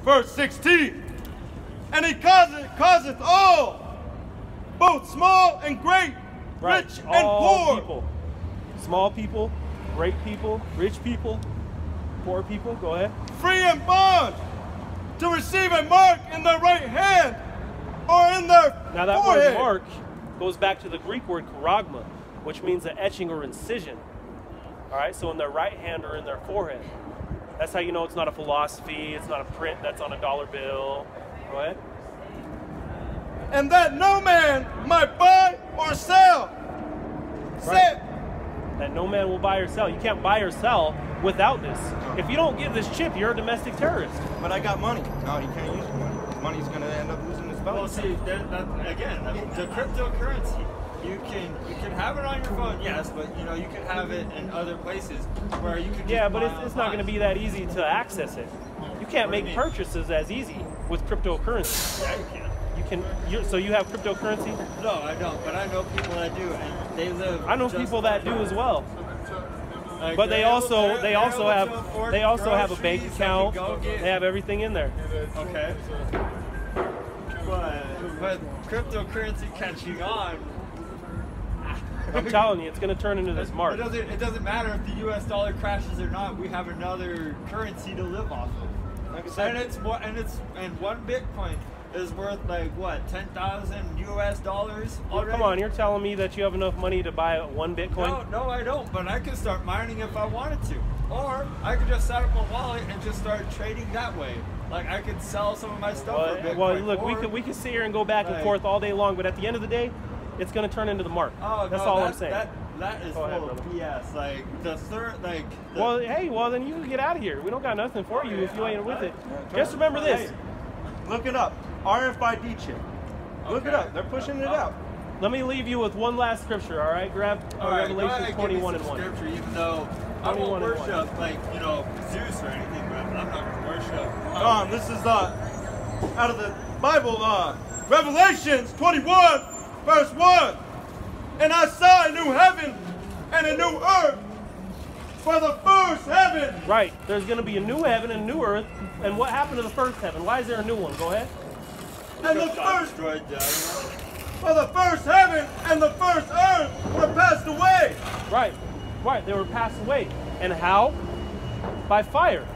verse 16. And he causeth all, both small and great, Right. rich and All poor, people. Small people, great people, rich people, poor people. Go ahead. free and bond, to receive a mark in their right hand or in their Now that forehead. word mark goes back to the Greek word charagma, which means an etching or incision. All right, so in their right hand or in their forehead. That's how you know it's not a philosophy, it's not a print that's on a dollar bill. Go ahead. And that no man might buy or sell. Right. That no man will buy or sell. You can't buy or sell without this. If you don't give this chip, you're a domestic terrorist. But I got money. No, you can't use money. Money's going to end up losing its value. Well, see, again, the cryptocurrency, you can have it on your phone, yes, but you know you can have it in other places where you can. Yeah, but it's not going to be that easy to access it. You can't make purchases as easy with cryptocurrency. Yeah, you can. So you have cryptocurrency? No, I don't, but I know people that do, and they live. I know people that do as well. Like, But they also have a bank account. They have everything in there. Okay. But cryptocurrency catching on. I'm telling you, it's going to turn into this mark. It doesn't matter if the U.S. dollar crashes or not. We have another currency to live off of. Like I said, And one Bitcoin is worth like what, 10,000 U.S. dollars already? Come on, you're telling me that you have enough money to buy one Bitcoin? No, I don't. But I could start mining if I wanted to, or I could just set up a wallet and just start trading that way. Like I could sell some of my stuff for Bitcoin. Well, look, we could sit here and go back and forth all day long, but at the end of the day, it's going to turn into the mark. Oh, that's no, all I'm saying. That is full of BS. Like the third, like. Well, then you can get out of here. We don't got nothing for you if you ain't with it. Just remember this. Hey, look it up. RFID chip. Look it up. They're pushing it out. Let me leave you with one last scripture, all right? Grab Revelation 21 and 1. Scripture, even though I won't worship like Zeus or anything, but I'm not going to worship. This is out of the Bible. Revelations 21, verse 1. And I saw a new heaven and a new earth. For the first heaven. Right. There's going to be a new heaven and a new earth. And what happened to the first heaven? Why is there a new one? Go ahead. And the first. For the first heaven and the first earth were passed away. Right. They were passed away. And how? By fire.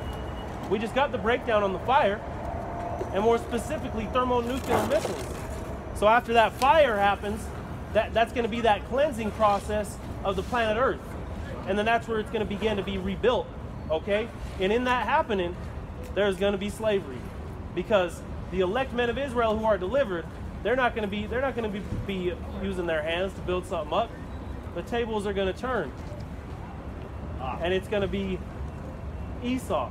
We just got the breakdown on the fire, and more specifically thermonuclear missiles. So after that fire happens, that's going to be that cleansing process of the planet Earth. And then that's where it's going to begin to be rebuilt, okay? And in that happening, there's going to be slavery, because the elect men of Israel who are delivered, they're not going to be using their hands to build something up. The tables are going to turn, and it's going to be Esau,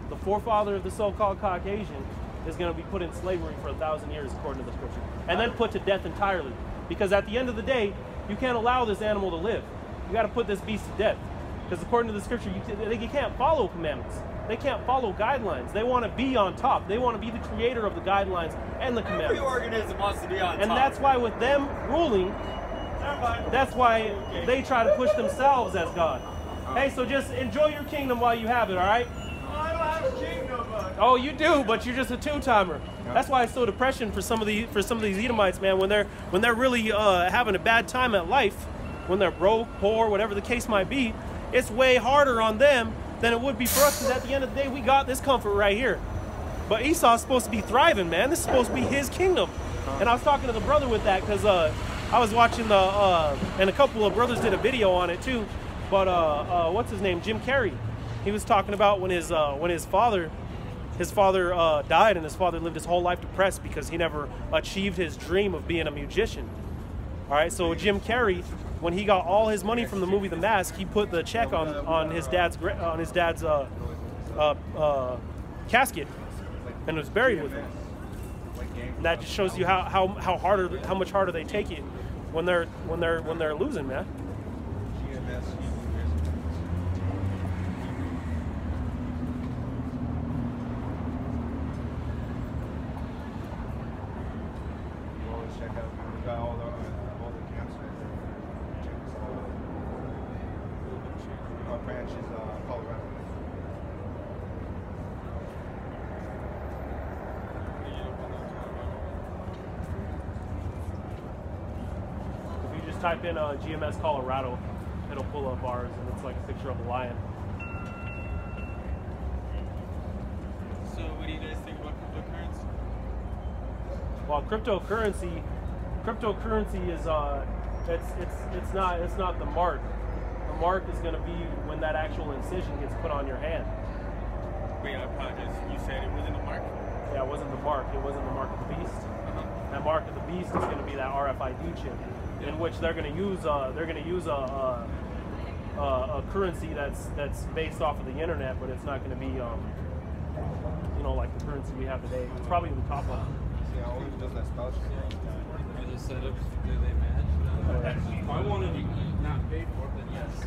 the forefather of the so-called Caucasian, is going to be put in slavery for 1,000 years, according to the scripture, and then put to death entirely. Because at the end of the day, you can't allow this animal to live. You got to put this beast to death. Because according to the scripture, you can't follow commandments. They can't follow guidelines. They want to be on top. They want to be the creator of the guidelines and the commandments. Every organism wants to be on top. And that's why with them ruling, that's why they try to push themselves as God. Hey, so just enjoy your kingdom while you have it, all right? I don't have a kingdom. Oh, you do, but you're just a two-timer. That's why it's so depression for some of these Edomites, man. When they're really having a bad time at life, when they're broke, poor, whatever the case might be, it's way harder on them than it would be for us. Because at the end of the day, we got this comfort right here. But Esau's supposed to be thriving, man. This is supposed to be his kingdom. And I was talking to the brother with that because I was watching and a couple of brothers did a video on it too. But what's his name? Jim Carrey. He was talking about when his father died, and his father lived his whole life depressed because he never achieved his dream of being a musician. All right, so Jim Carrey, when he got all his money from the movie The Mask, he put the check on his dad's casket and was buried with him. And that just shows you how much harder they take it when they're losing, man. type in GMS Colorado, it'll pull up ours, and it's like a picture of a lion. So what do you guys think about cryptocurrency? Well, cryptocurrency is it's not the mark. The mark is going to be when that actual incision gets put on your hand. Wait, I apologize. You said it wasn't a mark? Yeah, it wasn't the mark. It wasn't the mark of the beast. That mark of the beast is going to be that RFID chip, in which they're going to use a currency that's based off of the internet, but it's not going to be like the currency we have today. It's probably the top one. Yeah, all it does that spouse. Are the setups, do they match? If I wanted to not pay for it, then yes.